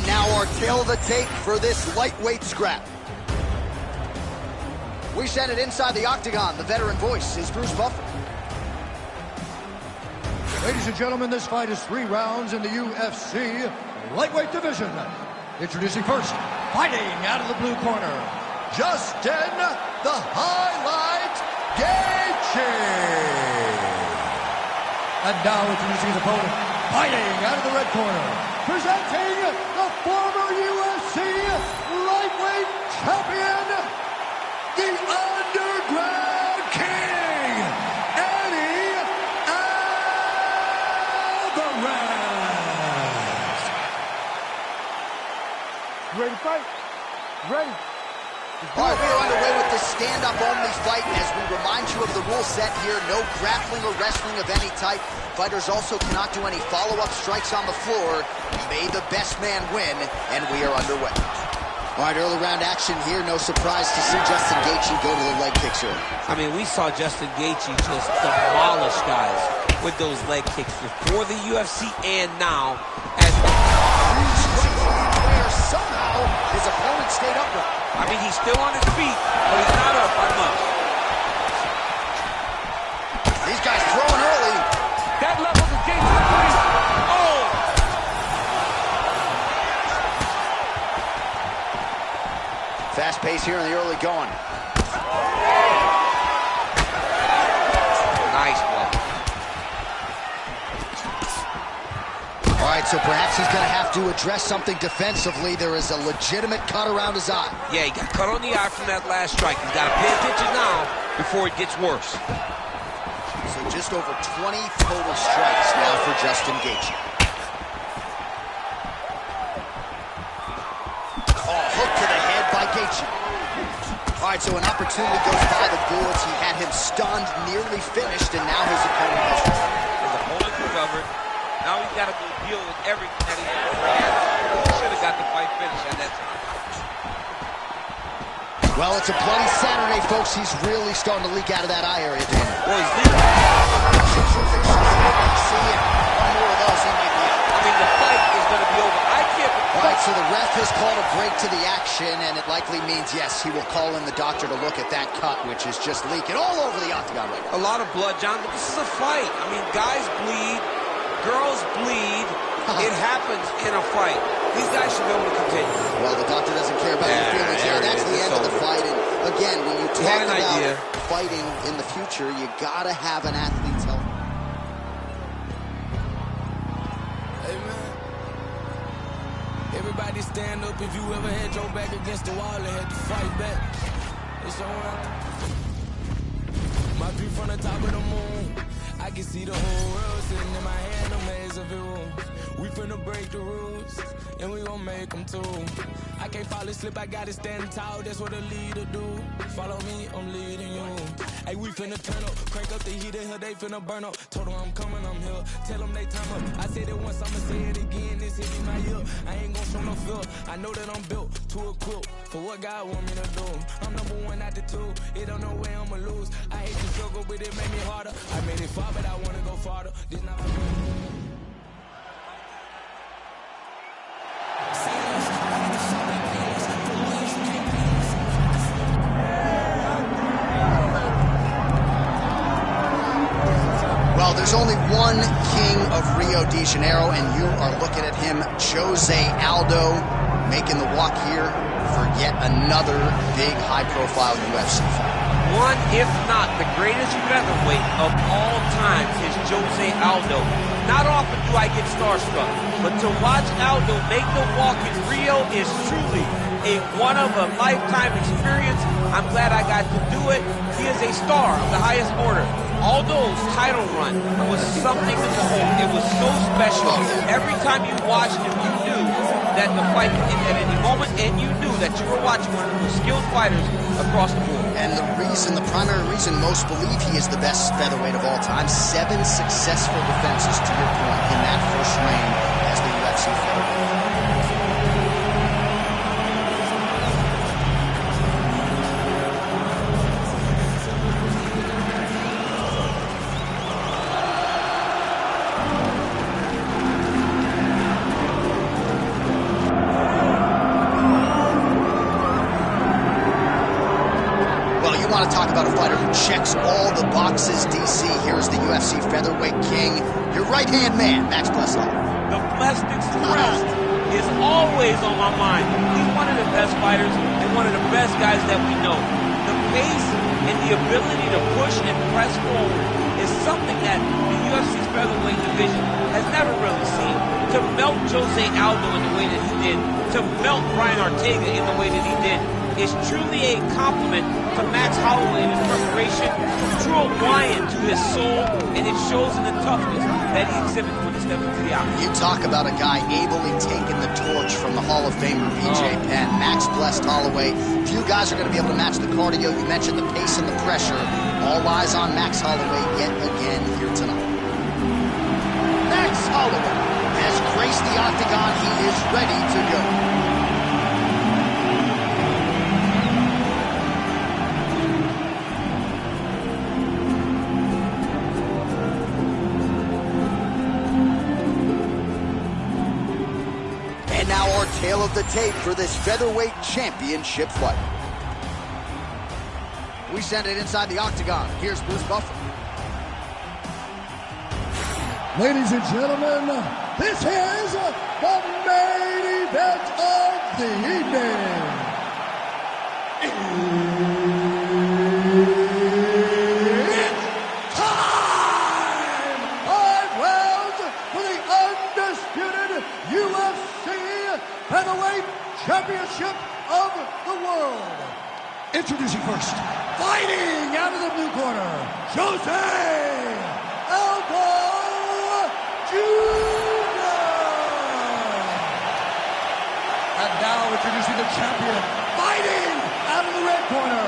And now our tail of the tape for this lightweight scrap. We send it inside the octagon. The veteran voice is Bruce Buffer. Ladies and gentlemen, this fight is 3 rounds in the UFC lightweight division. Introducing first, fighting out of the blue corner, Justin the Highlight Gaethje. And now introducing his opponent, fighting out of the red corner, presenting the former UFC lightweight champion, the Underground King, Eddie Alvarez. Ready to fight? Ready. All right, we are underway with this stand-up only fight as we remind you of the rule set here. No grappling or wrestling of any type. Fighters also cannot do any follow-up strikes on the floor. May the best man win, and we are underway. All right, early round action here. No surprise to see Justin Gaethje go to the leg kicks early. I mean, we saw Justin Gaethje just demolish guys with those leg kicks before the UFC and now. As where somehow his opponent stayed upright. I mean, he's still on his feet, but he's not up by much. These guys throwing early. That level of Gaethje, please. Oh! Fast pace here in the early going. Nice block. All right, so perhaps he's going to have to address something defensively. There is a legitimate cut around his eye. Yeah, he got cut on the eye from that last strike. He's got to pay attention now before it gets worse. So just over 20 total strikes now for Justin Gaethje. Oh, hook to the head by Gaethje. All right, so an opportunity goes by the boards. He had him stunned, nearly finished, and now his opponent has His opponent recovered. Now he's got to go deal with everything that he had. He should have got the fight finished at that time. Well, it's a bloody Saturday, folks. He's really starting to leak out of that eye area, Daniel. Well, he's leaking. See it. One more of those, he might be out. I mean, the fight is going to be over. I can't. All right, so the ref has called a break to the action, and it likely means, yes, he will call in the doctor to look at that cut, which is just leaking all over the octagon right now. A lot of blood, John, but this is a fight. I mean, guys bleed. Girls bleed. It happens in a fight. These guys should be able to continue. Well, the doctor doesn't care about your feelings. Yeah, that's the end of the fight. And again, when you talk about fighting in the future, you gotta have an athlete tell. Hey man, everybody stand up if you ever had your back against the wall and had to fight back. It's on. My view from the top of the moon. I can see the whole world sitting in my hand, a maze of views. We finna break the rules, and we gon' make them too. I can't fall asleep, I gotta stand tall, that's what a leader do. Follow me, I'm leading you. Hey, we finna turn up, crank up the heat in here, they finna burn up. Told them I'm coming, I'm here, tell them they time up. I said it once, I'ma say it again, this hit me my ear. I ain't gon' show no fear, I know that I'm built to equip for what God want me to do. I'm number one out the two, it don't know where I'ma lose. I hate to struggle, but it made me harder. I made it far, but I wanna go farther. This not my Well, there's only one king of Rio de Janeiro, and you are looking at him, Jose Aldo, making the walk here for yet another big high-profile UFC fight. One, if not the greatest featherweight of all time, is Jose Aldo. Not often do I get starstruck, but to watch Aldo make the walk in Rio is truly a one-of-a-lifetime experience. I'm glad I got to do it. He is a star of the highest order. Aldo's title run was something to behold. It was so special. Every time you watched him, you knew that the fight could end at any moment, and you knew that you were watching one of the most skilled fighters across the board. And the primary reason most believe he is the best featherweight of all time, 7 successful defenses, to your point, in that first reign as the UFC featherweight. checks all the boxes, DC. Here's the UFC featherweight king, your right-hand man, Max Breslau. The blessed expressed is always on my mind. He's one of the best fighters and one of the best guys that we know. The pace and the ability to push and press forward is something that the UFC's featherweight division has never really seen. To melt Jose Aldo in the way that he did, to melt Brian Ortega in the way that he did, is truly a compliment to Max Holloway in his preparation, drew a wine to his soul, and it shows in the toughness that he exhibits when he steps into the octagon. You talk about a guy ably taking the torch from the Hall of Famer BJ Penn. Max blessed Holloway. Few guys are going to be able to match the cardio. You mentioned the pace and the pressure. All eyes on Max Holloway yet again here tonight. Max Holloway has graced the octagon. He is ready to go. And now our tale of the tape for this featherweight championship fight. We send it inside the octagon. Here's Bruce Buffer. Ladies and gentlemen, this is the main event of the evening. It's time! 5 rounds for the undisputed UFC Featherweight Championship of the world. Introducing first, fighting out of the blue corner, Jose Aldo Jr. And now introducing the champion, fighting out of the red corner,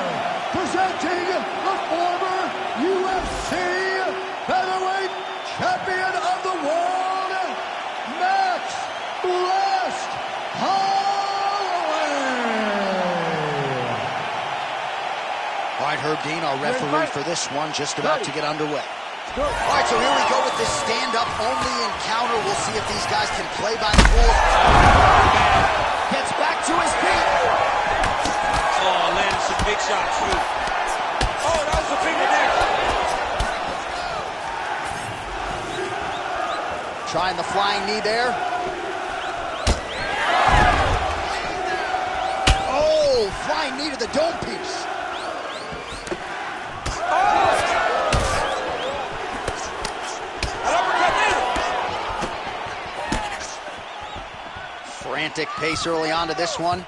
presenting the former UFC Featherweight Champion of the world, Max Blessed Holloway. All right, Herb Dean, our referee for this one, just about to get underway. All right, so here we go with this stand-up only encounter. We'll see if these guys can play by the rules. Gets back to his feet. Oh, landed some big shots, too. Oh, that was a big one there. Trying the flying knee there. Oh, flying knee to the dome piece. Frantic pace early on to this one.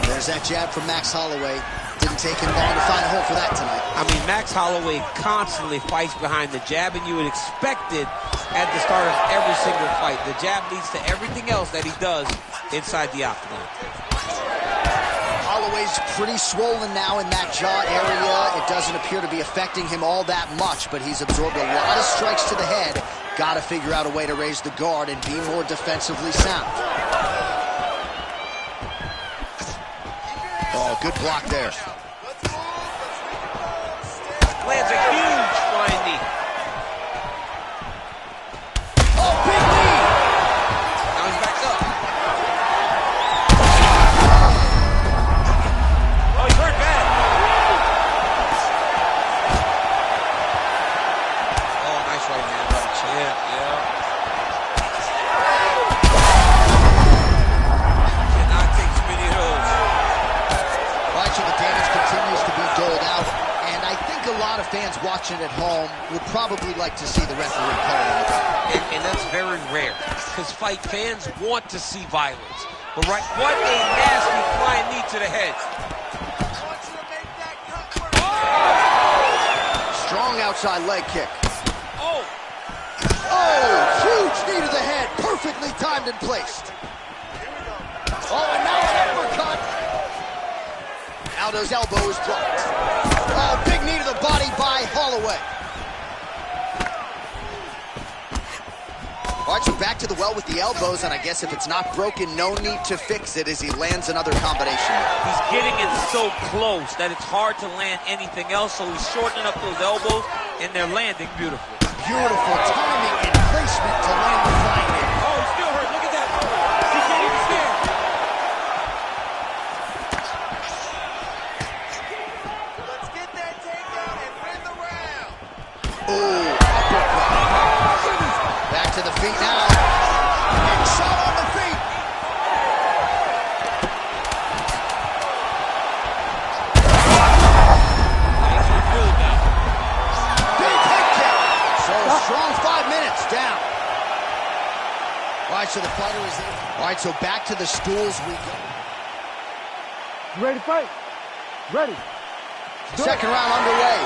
There's that jab from Max Holloway. Didn't take him long to find a hole for that tonight. I mean, Max Holloway constantly fights behind the jab, and you would expect it at the start of every single fight. The jab leads to everything else that he does inside the octagon. Holloway's pretty swollen now in that jaw area. It doesn't appear to be affecting him all that much, but he's absorbed a lot of strikes to the head. Got to figure out a way to raise the guard and be more defensively sound. Oh, good block there. Lands a huge flying knee. Oh, big knee! Now he's back up. Oh, he's hurt bad. Oh, nice right hand. Yeah. Cannot take too many of those. Right, so the damage continues to be doled out, and I think a lot of fans watching at home would probably like to see the referee call it. And that's very rare, because fight fans want to see violence. But right, what a nasty flying knee to the head. Strong outside leg kick. Oh! Oh, huge knee to the head, perfectly timed and placed. Oh, and now an uppercut. Aldo's elbow is blocked. Oh, big knee to the body by Holloway. All right, so back to the well with the elbows, and I guess if it's not broken, no need to fix it as he lands another combination. He's getting it so close that it's hard to land anything else, so he's shortening up those elbows, and they're landing beautifully. Beautiful timing and placement to land the flying knee. Oh, he's still hurt. Look at that. He can't even stand. feet now. And shot on the feet. Big head kick. So a strong 5 minutes down. All right, so the fighter is in. All right, so back to the stools we go. You ready to fight? Ready. Second round underway.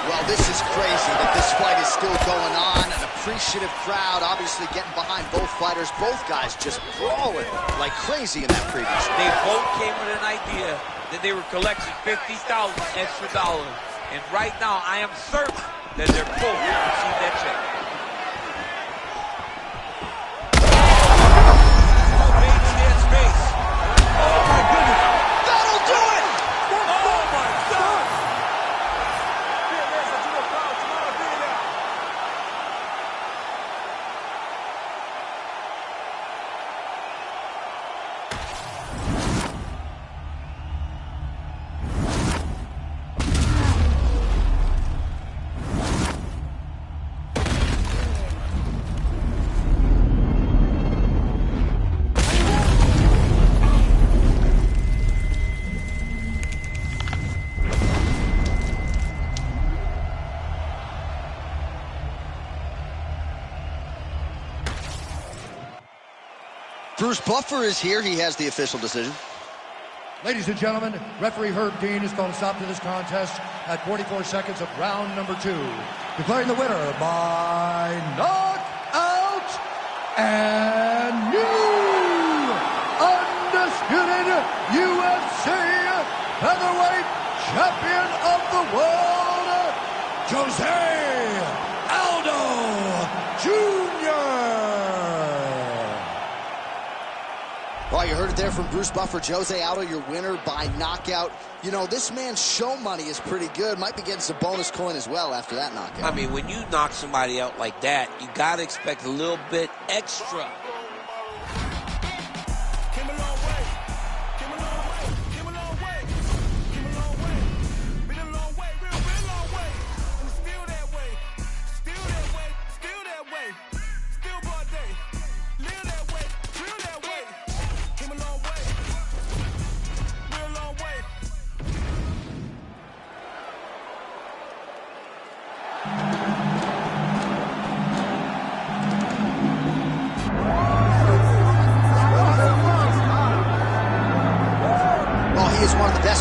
Well, this is crazy that this fight is still going on. An appreciative crowd obviously getting behind both fighters. Both guys just brawling like crazy in that previous. They both came with an idea that they were collecting $50,000 extra dollars. And right now, I am certain that they're both going to receive that check. Bruce Buffer is here. He has the official decision. Ladies and gentlemen, referee Herb Dean has called a stop to this contest at 44 seconds of round number 2. Declaring the winner by knockout and new undisputed UFC featherweight champion of the world, Jose Aldo Jr. Well, you heard it there from Bruce Buffer. Jose Aldo, your winner by knockout. You know, this man's show money is pretty good. Might be getting some bonus coin as well after that knockout. I mean, when you knock somebody out like that, you got to expect a little bit extra.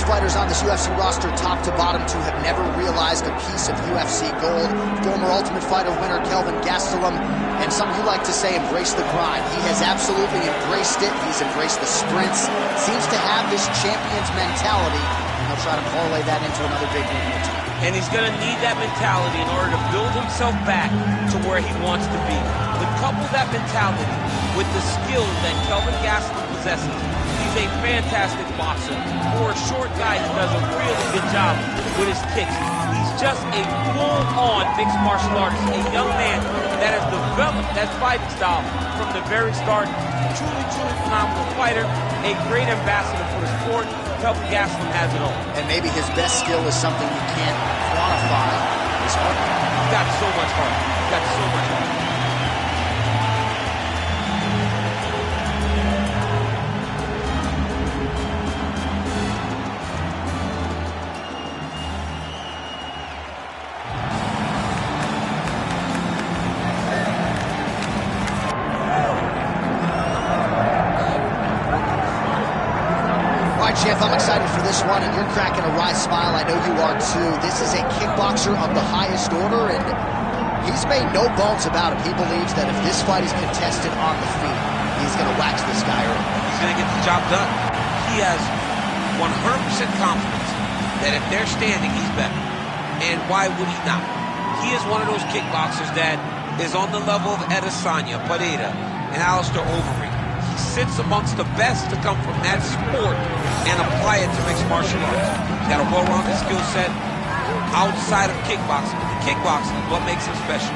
Fighters on this UFC roster, top to bottom, to have never realized a piece of UFC gold. Former Ultimate Fighter winner Kelvin Gastelum, and some you like to say embrace the grind. He has absolutely embraced it. He's embraced the sprints. Seems to have this champion's mentality, and he'll try to parlay that into another big win here tonight. And he's going to need that mentality in order to build himself back to where he wants to be. But couple that mentality with the skill that Kelvin Gastelum possesses. He's a fantastic boxer. For a short guy, he does a really good job with his kicks. He's just a full-on mixed martial artist, a young man that has developed that fighting style from the very start. Truly, truly phenomenal fighter, a great ambassador for the sport. Kelvin Gastelum has it all. And maybe his best skill is something you can't quantify. His heart. He's got so much heart. He's got so much heart. Jeff, I'm excited for this one, and you're cracking a wry smile. I know you are too. This is a kickboxer of the highest order, and he's made no bones about it. He believes that if this fight is contested on the feet, he's going to wax this guy early. He's going to get the job done. He has 100% confidence that if they're standing, he's better. And why would he not? He is one of those kickboxers that is on the level of Adesanya, Pereira, and Alistair Overeem. He sits amongst the best to come from that sport and apply it to mixed martial arts. He's got a well-rounded skill set outside of kickboxing. But the kickboxing is what makes him special.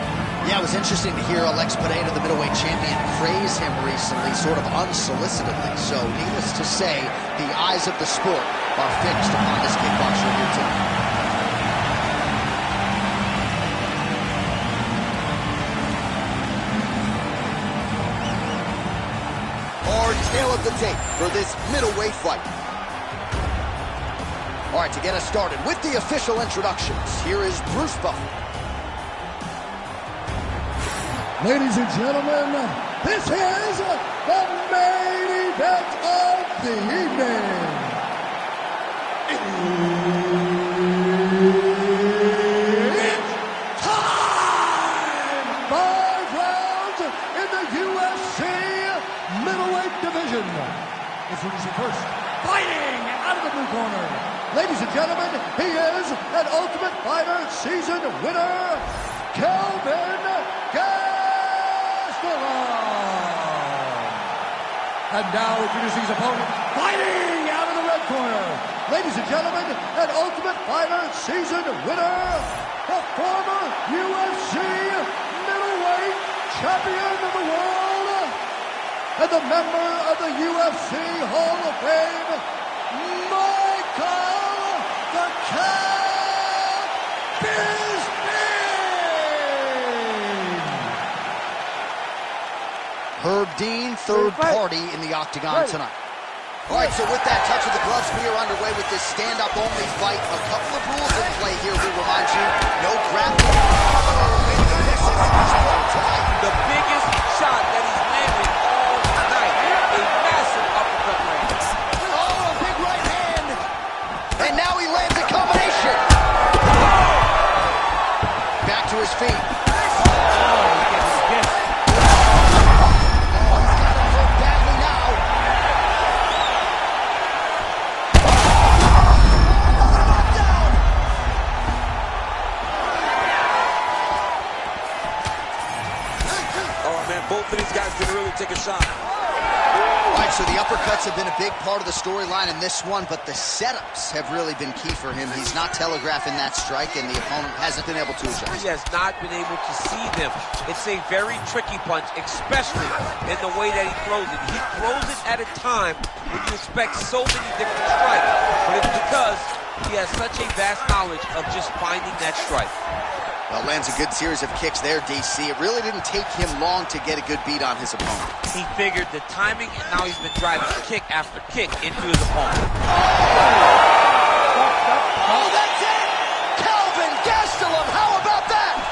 Yeah, it was interesting to hear Alex Pereira, the middleweight champion, praise him recently, sort of unsolicitedly. So, needless to say, the eyes of the sport are fixed upon this kickboxer here tonight. tale of the tape for this middleweight fight. All right, to get us started with the official introductions, here is Bruce Buffer. Ladies and gentlemen, this is the main event of the evening. It's time! 5 rounds in the UFC middleweight division. Introducing first, fighting out of the blue corner. Ladies and gentlemen, he is an Ultimate Fighter season winner, Kelvin And now introducing his opponent, fighting out of the red corner. Ladies and gentlemen, an Ultimate Fighter season winner, the former UFC middleweight champion of the world, and the member of the UFC Hall of Fame, Michael the Cat Bisping! Herb Dean, third party in the octagon tonight. All right, so with that touch of the gloves, we are underway with this stand-up only fight. A couple of rules in play here, we remind you. No grappling. The biggest shot that he's landed all night. A massive uppercut land. Oh, a big right hand. And now he lands a combination. Back to his feet. Both of these guys can really take a shot. All right, so the uppercuts have been a big part of the storyline in this one, but the setups have really been key for him. He's not telegraphing that strike, and the opponent hasn't been able to adjust. He has not been able to see them. It's a very tricky punch, especially in the way that he throws it. He throws it at a time when you expect so many different strikes, but it's because he has such a vast knowledge of just finding that strike. Well, lands a good series of kicks there, DC. It really didn't take him long to get a good beat on his opponent. He figured the timing, and now he's been driving kick after kick into his opponent. Oh, that's it! Kelvin Gastelum, how about that?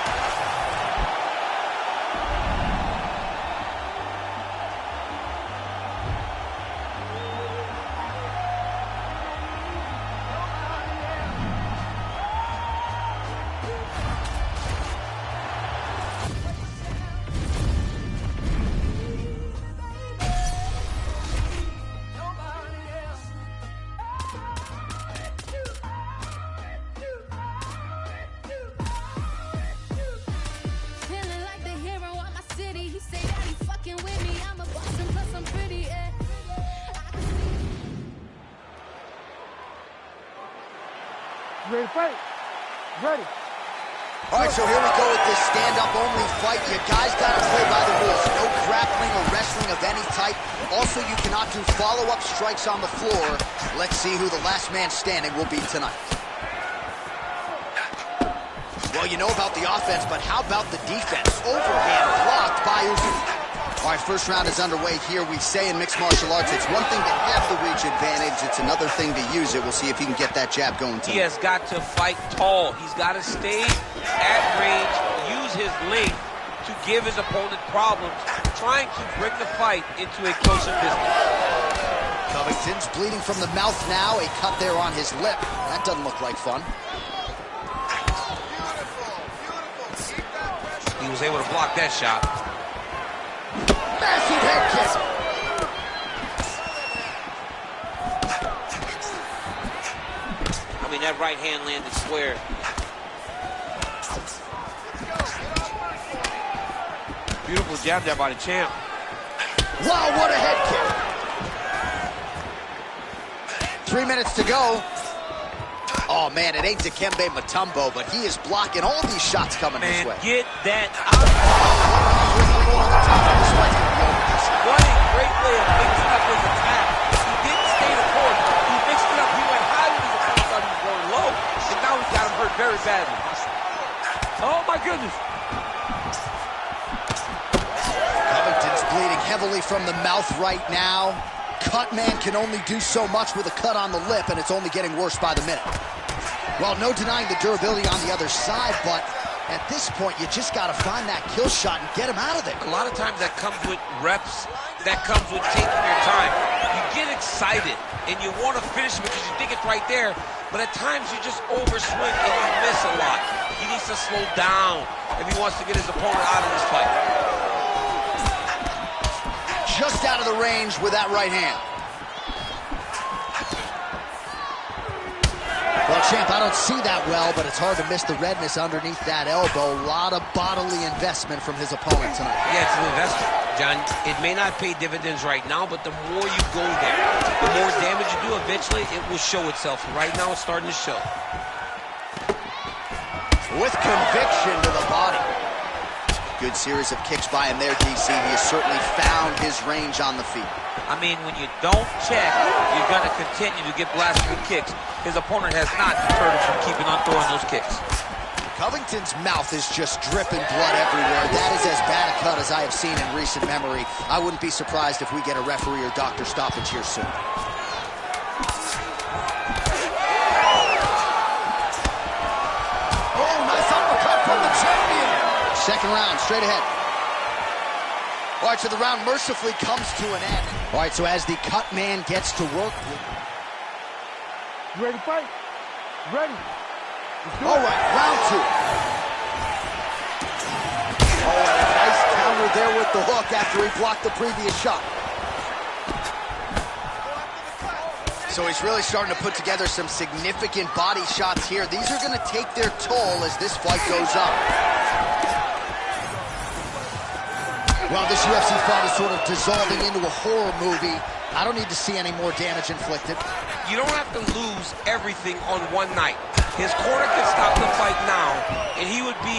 Ready to fight? Ready. All right, so here we go with this stand-up only fight. You guys got to play by the rules. No grappling or wrestling of any type. Also, you cannot do follow-up strikes on the floor. Let's see who the last man standing will be tonight. Well, you know about the offense, but how about the defense? Overhand blocked by Uzi. All right, first round is underway here. We say in mixed martial arts, it's one thing to have the reach advantage. It's another thing to use it. We'll see if he can get that jab going tonight. He has got to fight tall. He's got to stay at range, use his length to give his opponent problems, trying to bring the fight into a closer distance. Covington's bleeding from the mouth now. A cut there on his lip. That doesn't look like fun. He was able to block that shot. Massive head kick. I mean, that right hand landed square. Beautiful jab there by the champ. Wow, what a head kick. 3 minutes to go. Oh, man, it ain't Dikembe Mutombo, but he is blocking all these shots coming his way. Get that out. What a great way of mixing up his attack. He didn't stay the course. He mixed it up. He went high when his opponent thought he was going low, and now he got him hurt very badly. Oh, my goodness. Covington's bleeding heavily from the mouth right now. cut man can only do so much with a cut on the lip, and it's only getting worse by the minute. Well, no denying the durability on the other side, but at this point, you just got to find that kill shot and get him out of there. A lot of times that comes with reps, that comes with taking your time. You get excited, and you want to finish because you think it's right there, but at times you just overswing and you miss a lot. He needs to slow down if he wants to get his opponent out of this fight. Just out of the range with that right hand. Well, champ, I don't see that well, but it's hard to miss the redness underneath that elbow. A lot of bodily investment from his opponent tonight. Yeah, it's an investment, John. It may not pay dividends right now, but the more you go there, the more damage you do, eventually it will show itself. Right now, it's starting to show. With conviction to the body. Good series of kicks by him there, DC. He has certainly found his range on the feet. I mean, when you don't check, you're going to continue to get blasted with kicks. His opponent has not deterred him from keeping on throwing those kicks. Covington's mouth is just dripping blood everywhere. That is as bad a cut as I have seen in recent memory. I wouldn't be surprised if we get a referee or doctor stoppage here soon. Oh, nice uppercut from the champion. Second round, straight ahead. All right, so the round mercifully comes to an end. All right, so as the cut man gets to work. You ready to fight? Ready. All right, round two. Oh, and a nice counter there with the hook after he blocked the previous shot. So he's really starting to put together some significant body shots here. These are going to take their toll as this fight goes on. Well, this UFC fight is sort of dissolving into a horror movie. I don't need to see any more damage inflicted. You don't have to lose everything on one night. His corner can stop the fight now, and he would be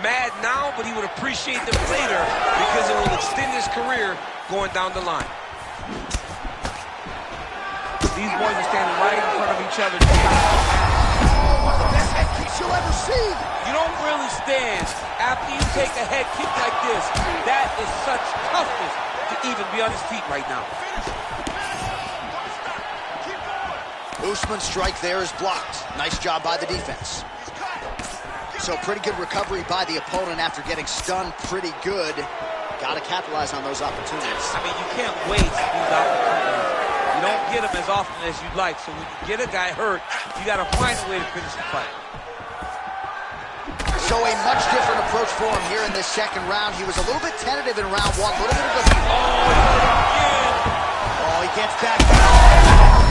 mad now, but he would appreciate them later because it will extend his career going down the line. These boys are standing right in front of each other. One of the best head kicks you'll ever see. You don't really stand after you take a head kick like this. That is such toughness to even be on his feet right now. Usman's strike there is blocked. Nice job by the defense. So pretty good recovery by the opponent after getting stunned pretty good. Got to capitalize on those opportunities. I mean, you can't waste these opportunities. You don't get them as often as you'd like. So when you get a guy hurt, you got to find a way to finish the fight. So a much different approach for him here in this second round. He was a little bit tentative in round one. A little bit of a... Oh, he gets back down.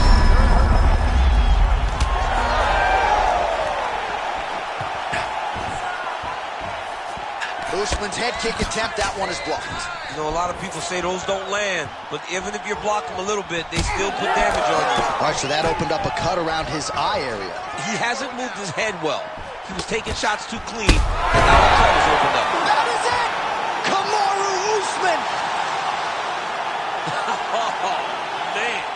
Usman's head kick attempt, that one is blocked. You know, a lot of people say those don't land, but even if you're blocking them a little bit, they still put damage on you. All right, so that opened up a cut around his eye area. He hasn't moved his head well. He was taking shots too clean, and now the cut is opened up. That is it! Kamaru Usman! Oh, man.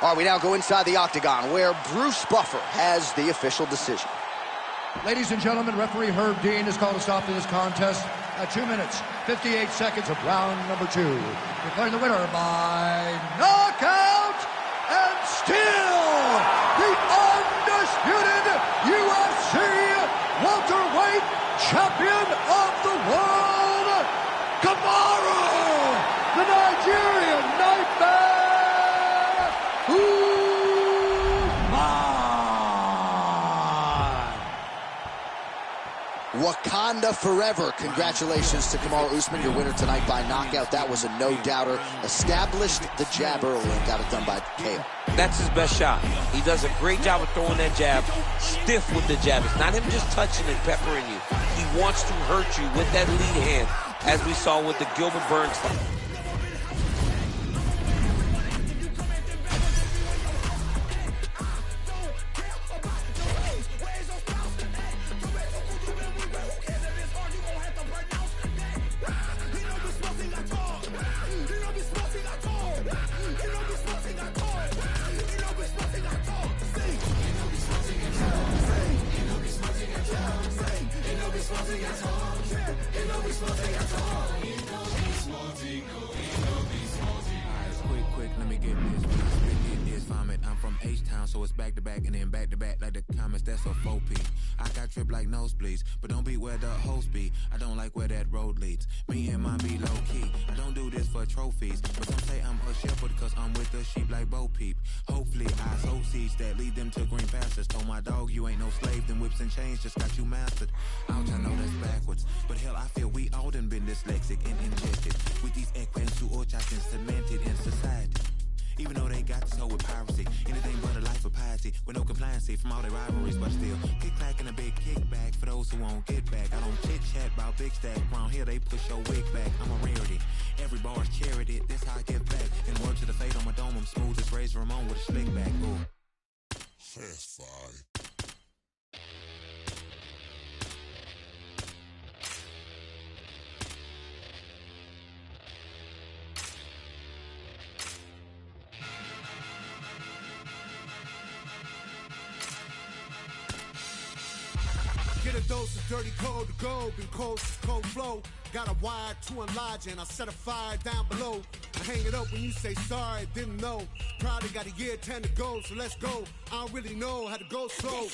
All right, we now go inside the octagon where Bruce Buffer has the official decision. Ladies and gentlemen, referee Herb Dean has called a stop to this contest at 2 minutes, 58 seconds of round number 2. Declaring the winner by knockout and still the undisputed UFC welterweight champion of the world, Kamaru, the Nigerian Nightmare. Wakanda forever. Congratulations to Kamaru Usman, your winner tonight by knockout. That was a no-doubter. Established the jab early and got it done by KO. That's his best shot. He does a great job of throwing that jab, stiff with the jab. It's not him just touching and peppering you. He wants to hurt you with that lead hand, as we saw with the Gilbert Burns fight. Quick, let me get this. When I spit this vomit, I'm from H-Town, so it's back-to-back and then back-to-back like the comments, that's a 4P. I got tripped like nosebleeds, but don't be where the host be. I don't like where that road leads. Me and mine be low-key. I don't do this for trophies, but some say I'm a shepherd because I'm with the sheep like Bo Peep. Hopefully I sow seeds that lead them to green pastures. Told my dog you ain't no slave, them whips and chains just got you mastered. Ouch, I know that's backwards, but hell, I feel we all done been dyslexic and injected with these eggplants who all chopped and cemented in society. Even though they got this hoe with piracy, anything but a life of piety, with no compliancy from all their rivalries, but still, kick-clack and a big kickback for those who won't get back. I don't chit-chat about big stack, around here they push your wig back. I'm a rarity, every bar's charity, this how I get back. In word to the fate on my dome, I'm smooth as Razor Ramon with a slick back, ooh. Fast five. Get a dose of dirty cold to go, been cold since cold flow. Got a wire to enlarge and I set a fire down below. I hang it up when you say sorry, didn't know. Probably got a year 10 to go, so let's go. I don't really know how to go slow.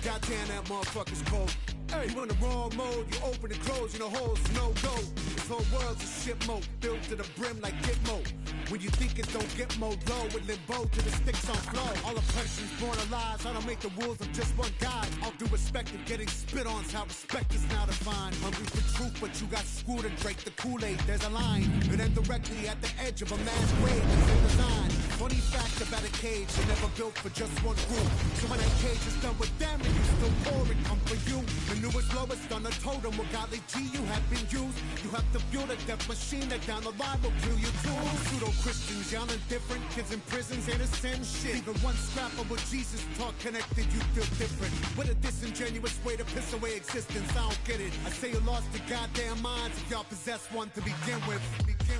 Goddamn, that motherfucker's cold. Hey, you in the wrong mode, you open and close, you know holes, no go. This whole world's a shit mode, built to the brim like Gitmo. When you think it don't get more low, with limbo to the sticks on flow. All oppression's born of lies, I don't make the rules, I'm just one guy. All due respect of getting spit on's how respect is now defined. Hungry for truth, but you got screwed and drank the Kool-Aid. There's a line, and then directly at the edge of a mass grave that's in design. Funny fact about a cage, you're never built for just one group. So when that cage is done with them, and you still pour it, come for you. The newest, lowest on the totem, with godly G you have been used. You have to build a death machine that down the line will kill you too. Pseudo-Christians, young and different, kids in prisons, innocent shit. Even one scrap of what Jesus taught connected, you feel different. With a disingenuous way to piss away existence, I don't get it. I say you lost your goddamn minds if y'all possess one to begin with.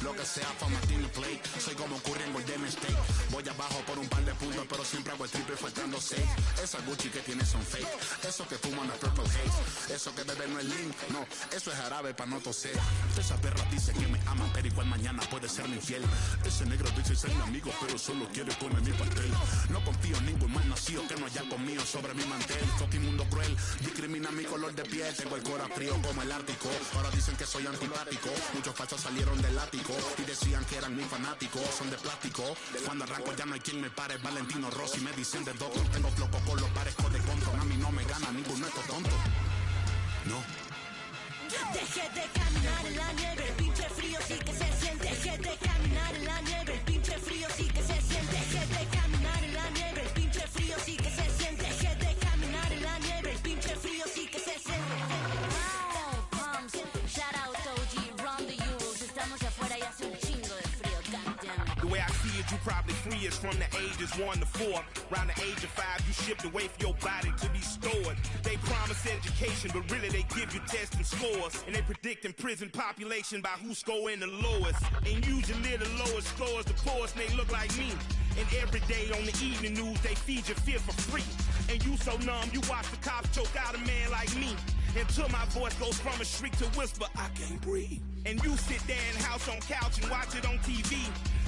Lo que sea fama tiene play. Soy como Curry en Golden State. Voy abajo por un par de puntos, pero siempre hago el triple faltando 6. Esa Gucci que tiene son fake. Eso que fuman a Purple Haze. Eso que bebe no es lean. No, eso es jarabe pa' no toser. Esa perra dice que me ama, pero igual mañana puede ser infiel. Ese negro dice ser mi amigo, pero solo quiere comer mi pastel. No confío en ningún mal nacido que no haya comido sobre mi mantel. Fucking mundo cruel, discrimina mi color de piel. Tengo el corazón frío como el Ártico. Ahora dicen que soy antipático. Muchos falsos salieron del ático y decían que eran mis fanáticos. Son de plástico. Cuando arranco ya no hay quien me pare. Valentino Rossi me dicen de doctor. Tengo floco con los parezco de control. A mí no me gana ninguno de estos tontos. No. Deje de caminar en la nieve, el pinche frío sí que se siente. Deje de caminar en la nieve, el pinche frío sí que se siente. Deje de caminar en la nieve, el pinche frío sí que se siente. Deje de caminar en la nieve, el pinche frío sí que se siente. Wow, pumps, shout out OG, run the Euros. Estamos afuera y hace un chingo de frío, goddamn. The way I see it, you probably free is from the ages 1 to 4. Around the age of 5, you shipped away for your body to be stored. They promise education, but really they give you tests and scores. And they predicting prison population by who scoring the lowest. And usually the lowest scores the poorest, and they look like me. And every day on the evening news, they feed your fear for free. And you so numb, you watch the cops choke out a man like me. Until my voice goes from a shriek to whisper, I can't breathe. And you sit there in house on couch and watch it on TV.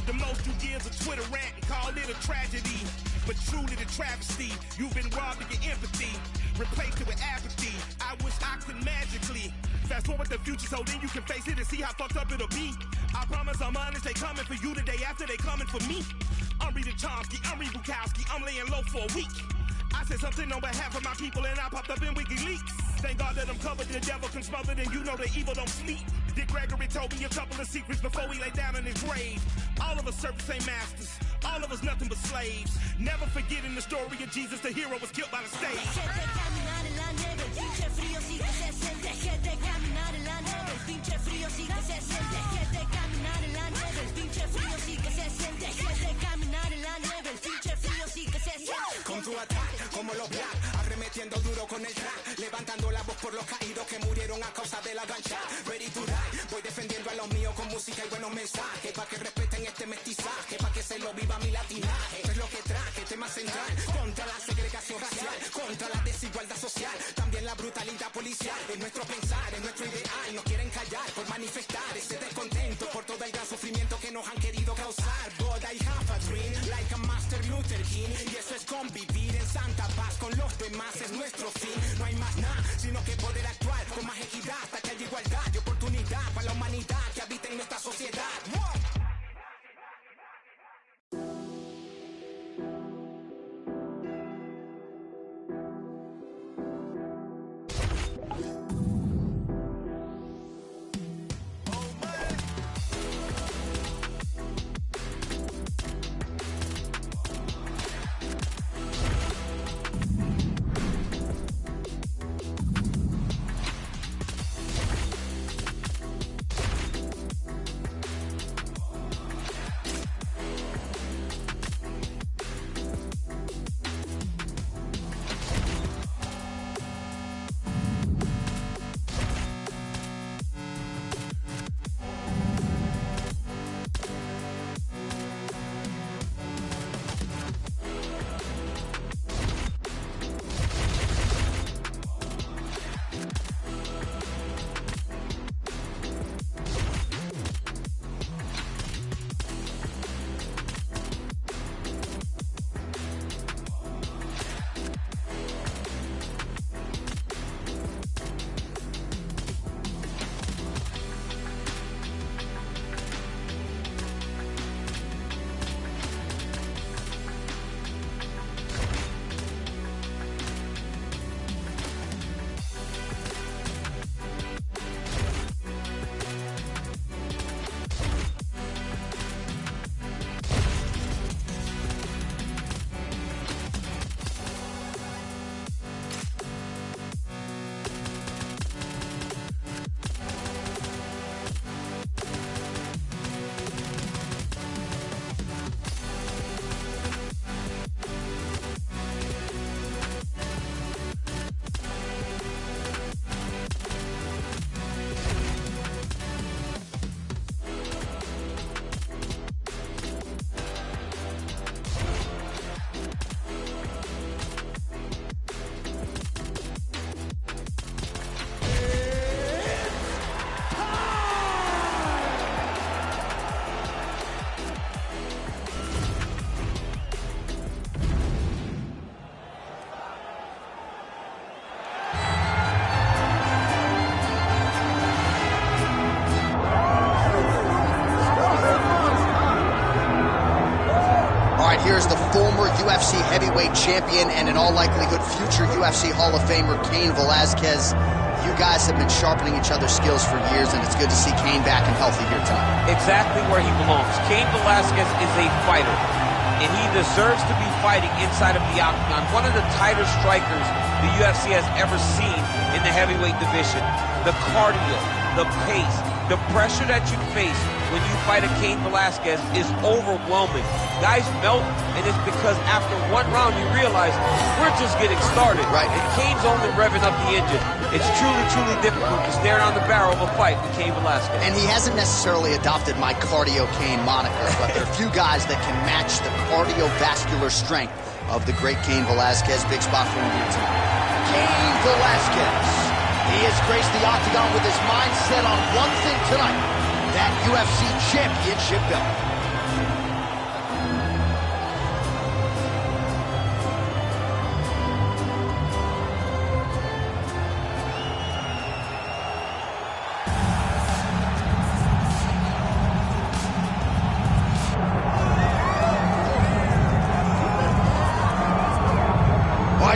The most you give is a Twitter rant and call it a tragedy. But truly the travesty, you've been robbed of your empathy. Replaced it with apathy. I wish I could magically fast forward the future so then you can face it and see how fucked up it'll be. I promise I'm honest, they coming for you the day after they coming for me. I'm reading Chomsky, I'm reading Bukowski, I'm laying low for a week. I said something on behalf of my people and I popped up in WikiLeaks. Thank God that I'm covered, the devil can smother, and you know the evil don't sleep. Dick Gregory told me a couple of secrets before he lay down in his grave. All of us serve the same masters. All of us nothing but slaves. Never forgetting the story of Jesus, the hero was killed by the stage. Deje de caminar en la nieve, el pinche frío sí que se siente. Deje de caminar en la nieve, el pinche frío sí que se siente. Deje de caminar en la nieve, el pinche frío sí que se siente. Deje de caminar en la nieve, el pinche frío sí que se siente. Con tu ataque, como los black, arremetiendo duro con el track, levantando la voz por los caídos que murieron a causa de la gancha. Ready to die, voy defendiendo a los míos con música y buenos mensajes, pa' que respeten este mestizaje, pa' que se lo viva mi latinaje. Esto es lo que traje, tema central, contra la segregación racial, contra la desigualdad social, también la brutalidad policial. Es nuestro pensar, es nuestro ideal, nos quieren callar por manifestar ese descontento por todo el gran sufrimiento que nos han querido causar. But I have a dream, like a Master Luther King, y eso es convivir en santa paz con los demás, es nuestro fin. No hay más nada, sino que poder actuar con más equidad hasta que haya igualdad y oportunidad para la humanidad que habita en nuestra sociedad. Here's the former UFC heavyweight champion and in all likelihood future UFC Hall of Famer Cain Velasquez. You guys have been sharpening each other's skills for years, and it's good to see Cain back and healthy here tonight. Exactly where he belongs. Cain Velasquez is a fighter, and he deserves to be fighting inside of the octagon. One of the tighter strikers the UFC has ever seen in the heavyweight division. The cardio, the pace, the pressure that you face when you fight a Cain Velasquez is overwhelming. Guys melt, and it's because after one round you realize we're just getting started. Right. And Cain's only revving up the engine. It's truly, truly difficult to stare down the barrel of a fight with Cain Velasquez. And he hasn't necessarily adopted my Cardio Cain moniker, but there are few guys that can match the cardiovascular strength of the great Cain Velasquez. Big spot for him here tonight. Cain Velasquez. He has graced the octagon with his mind set on one thing tonight, that UFC championship belt.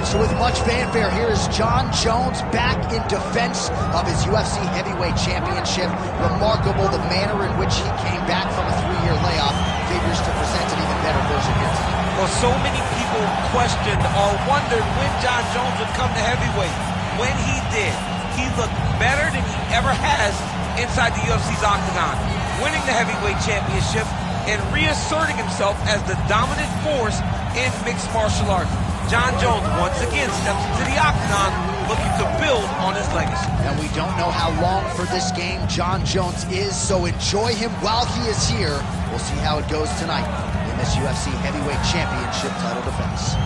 So with much fanfare, here is Jon Jones back in defense of his UFC heavyweight championship. Remarkable the manner in which he came back from a 3-year layoff. Figures to present an even better version decision here. Well, so many people questioned or wondered when Jon Jones would come to heavyweight. When he did, he looked better than he ever has inside the UFC's octagon, winning the heavyweight championship and reasserting himself as the dominant force in mixed martial arts. Jon Jones once again steps into the octagon looking to build on his legacy. And we don't know how long for this game Jon Jones is, so enjoy him while he is here. We'll see how it goes tonight in this UFC Heavyweight Championship title defense.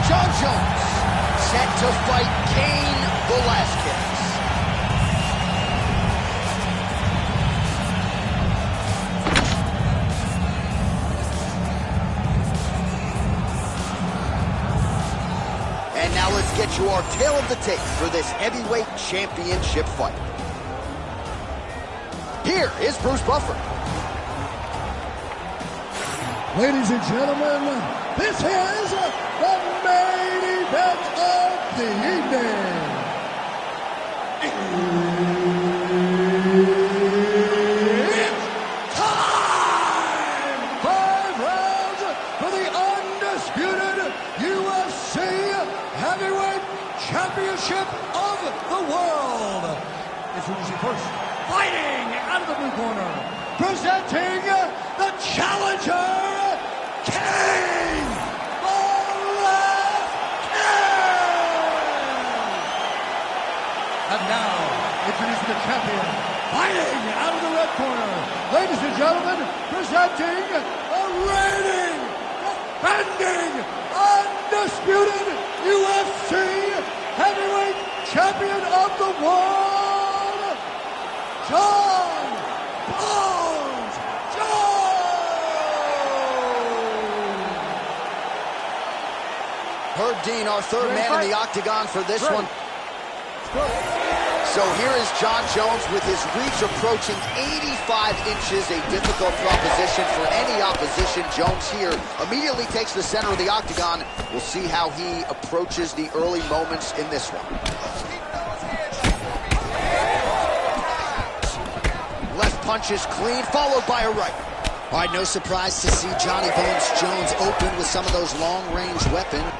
Jon Jones set to fight Cain Velasquez. And now let's get you our tale of the tape for this heavyweight championship fight. Here is Bruce Buffer. Ladies and gentlemen, this is the main event of the evening. It's time! 5 rounds for the undisputed UFC Heavyweight Championship of the world. Introducing first, fighting out of the blue corner, presenting the challenger, Cain Velasquez! And now, introducing the champion, fighting out of the red corner, ladies and gentlemen, presenting the reigning, defending, undisputed UFC Heavyweight Champion of the world, Jon Bones Jones! Herb Dean, our third man in the octagon for this one. So here is Jon Jones with his reach approaching 85 inches, a difficult proposition for any opposition. Jones here immediately takes the center of the octagon. We'll see how he approaches the early moments in this one. Left punch is clean, followed by a right. All right, no surprise to see Johnny Bones Jones open with some of those long-range weapons.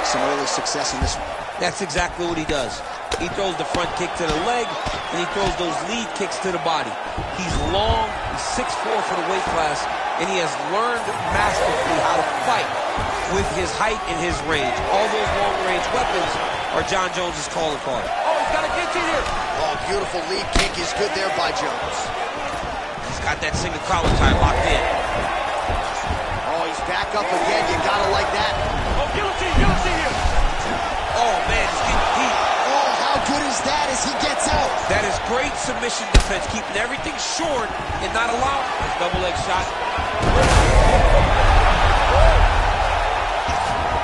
Some early success in this one. That's exactly what he does. He throws the front kick to the leg, and he throws those lead kicks to the body. He's long, he's 6'4" for the weight class, and he has learned masterfully how to fight with his height and his range. All those long-range weapons are Jon Jones' calling card. Oh, he's got a kick in here. Oh, beautiful lead kick is good there by Jones. He's got that single collar tie locked in. Oh, he's back up again. You gotta like that. Oh, guillotine here. Oh, man, he's getting deep. Oh, how good is that as he gets out? That is great submission defense, keeping everything short and not allowing his double leg shot.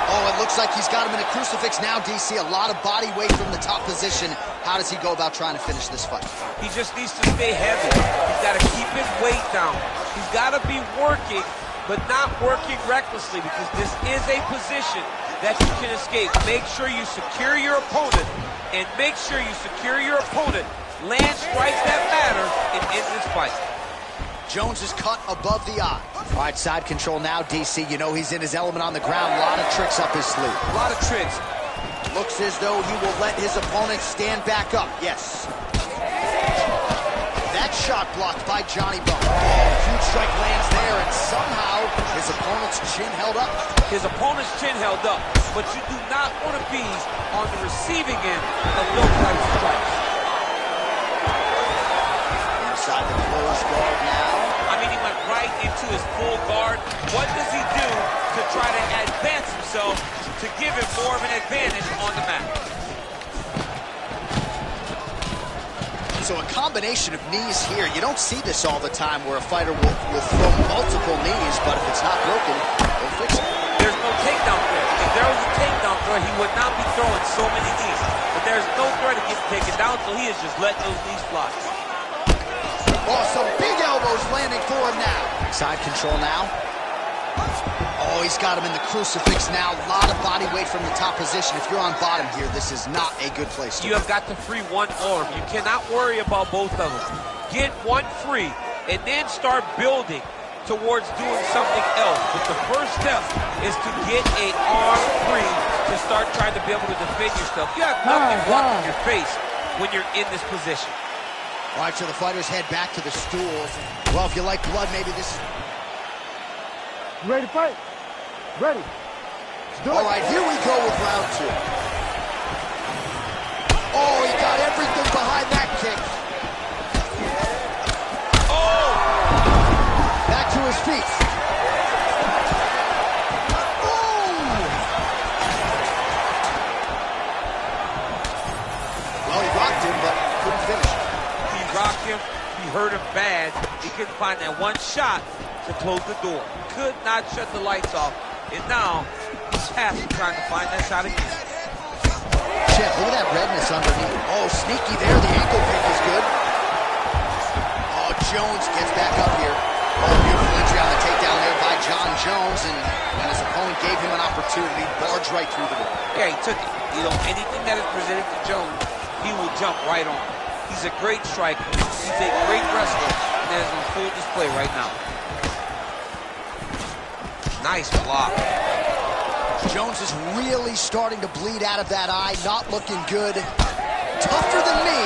Oh, it looks like he's got him in a crucifix now, DC. A lot of body weight from the top position. How does he go about trying to finish this fight? He just needs to stay heavy. He's got to keep his weight down. He's got to be working, but not working recklessly, because this is a position that you can escape. Make sure you secure your opponent, and make sure you secure your opponent. Land strikes that matter and end this fight. Jones is cut above the eye. All right, side control now, DC. You know he's in his element on the ground. A lot of tricks up his sleeve. A lot of tricks. Looks as though he will let his opponent stand back up. Yes. That shot blocked by Johnny Bones. Oh, huge strike lands there, and somehow his opponent's chin held up. His opponent's chin held up, but you do not want to be on the receiving end of those types of strikes. Inside the closed guard now. I mean, he went right into his full guard. What does he do to try to advance himself to give him more of an advantage on the mat? So a combination of knees here. You don't see this all the time where a fighter will throw multiple knees, but if it's not broken, they'll fix it. There's no takedown threat. If there was a takedown threat, he would not be throwing so many knees. But there's no threat of getting taken down, so he is just letting those knees fly. Oh, some big elbows landing for him now. Side control now. Oh, he's got him in the crucifix now. A lot of body weight from the top position. If you're on bottom here, this is not a good place to be. You have got to free one arm. You cannot worry about both of them. Get one free, and then start building towards doing something else. But the first step is to get an arm free to start trying to be able to defend yourself. You have nothing blocking your face when you're in this position. All right, so the fighters head back to the stools. Well, if you like blood, maybe this is... You ready to fight? Ready. Let's do it. All right, here we go with round 2. Oh, he got everything behind that kick. Oh! Back to his feet. Oh! Well, he rocked him, but couldn't finish. He rocked him. He hurt him bad. He couldn't find that one shot to close the door. Could not shut the lights off. And now he's fast trying to find that shot again. Shit, look at that redness underneath. Oh, sneaky there. The ankle pick is good. Oh, Jones gets back up here. Oh, beautiful entry on the takedown there by John Jones. And when his opponent gave him an opportunity, barged right through the door. Yeah, he took it. You know, anything that is presented to Jones, he will jump right on. He's a great striker. He's a great wrestler. And that is on full display right now. Nice block. Jones is really starting to bleed out of that eye. Not looking good. Tougher than me,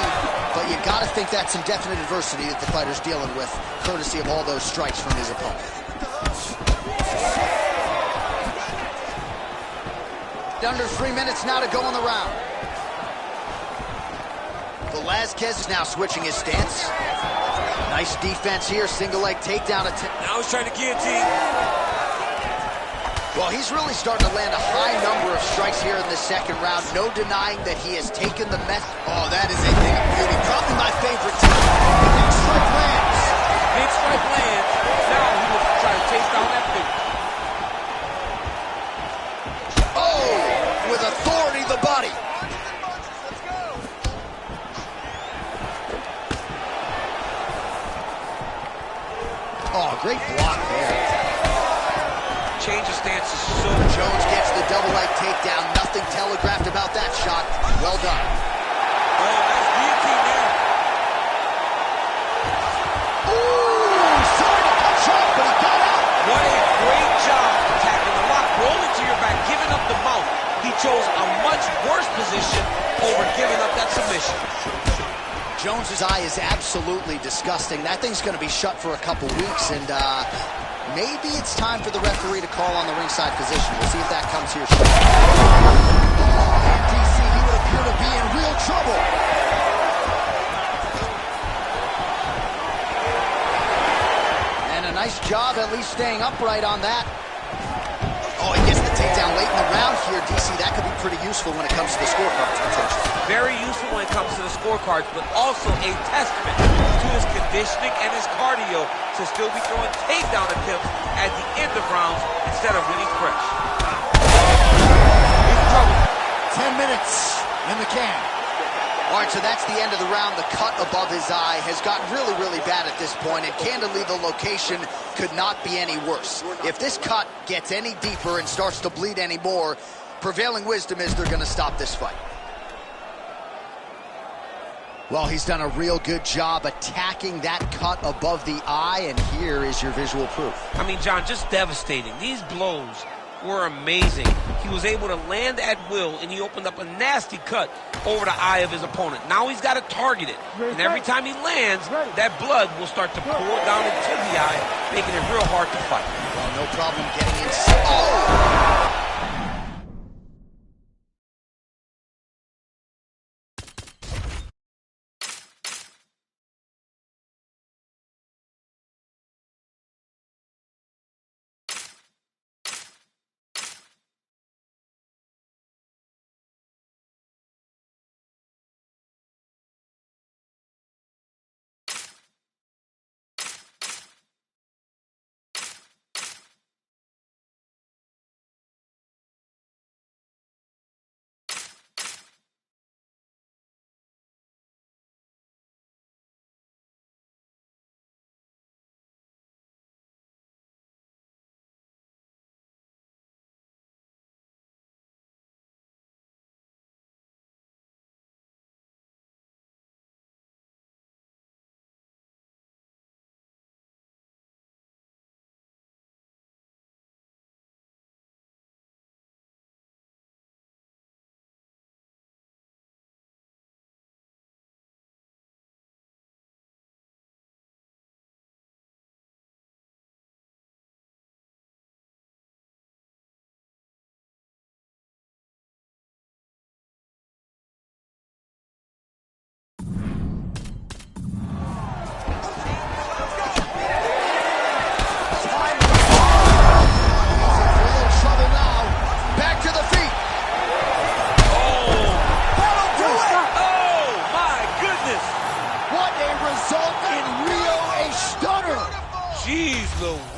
but you got to think that's some definite adversity that the fighter's dealing with, courtesy of all those strikes from his opponent. Under 3 minutes now to go in the round. Velazquez is now switching his stance. Nice defense here, single leg takedown attempt. Now he's trying to guillotine. Well, he's really starting to land a high number of strikes here in the second round. No denying that he has taken the method. Oh, that is a thing of beauty. Probably my favorite team. Big strike lands. Big strike lands. Now he will try to chase down that big. Oh, with authority, the body. Oh, great block there. Change of stance is so... Jones gets the double leg takedown. Nothing telegraphed about that shot. Well done. Oh, nice guillotine there. Ooh, sorry to cut short, but he got out. What a great job attacking the lock, rolling to your back, giving up the mount. He chose a much worse position over giving up that submission. Jones's eye is absolutely disgusting. That thing's going to be shut for a couple weeks, and maybe it's time for the referee to call on the ringside physician. We'll see if that comes here shortly. Oh, and DC, he would appear to be in real trouble. And a nice job at least staying upright on that. Oh, he gets the takedown late in the round here, DC. That could be pretty useful when it comes to the scorecards, potentially. Very useful when it comes to the scorecards, but also a testament to his conditioning and his cardio to still be throwing takedown attempts at the end of rounds instead of winning fresh. He's in trouble. 10 minutes in the can. All right, so that's the end of the round. The cut above his eye has gotten really, really bad at this point, and candidly, the location could not be any worse. If this cut gets any deeper and starts to bleed any more, prevailing wisdom is they're going to stop this fight. Well, he's done a real good job attacking that cut above the eye, and here is your visual proof. I mean, John, just devastating. These blows were amazing. He was able to land at will, and he opened up a nasty cut over the eye of his opponent. Now he's got to target it, and every time he lands, that blood will start to pour down into the eye, making it real hard to fight. Well, no problem getting inside. Oh! little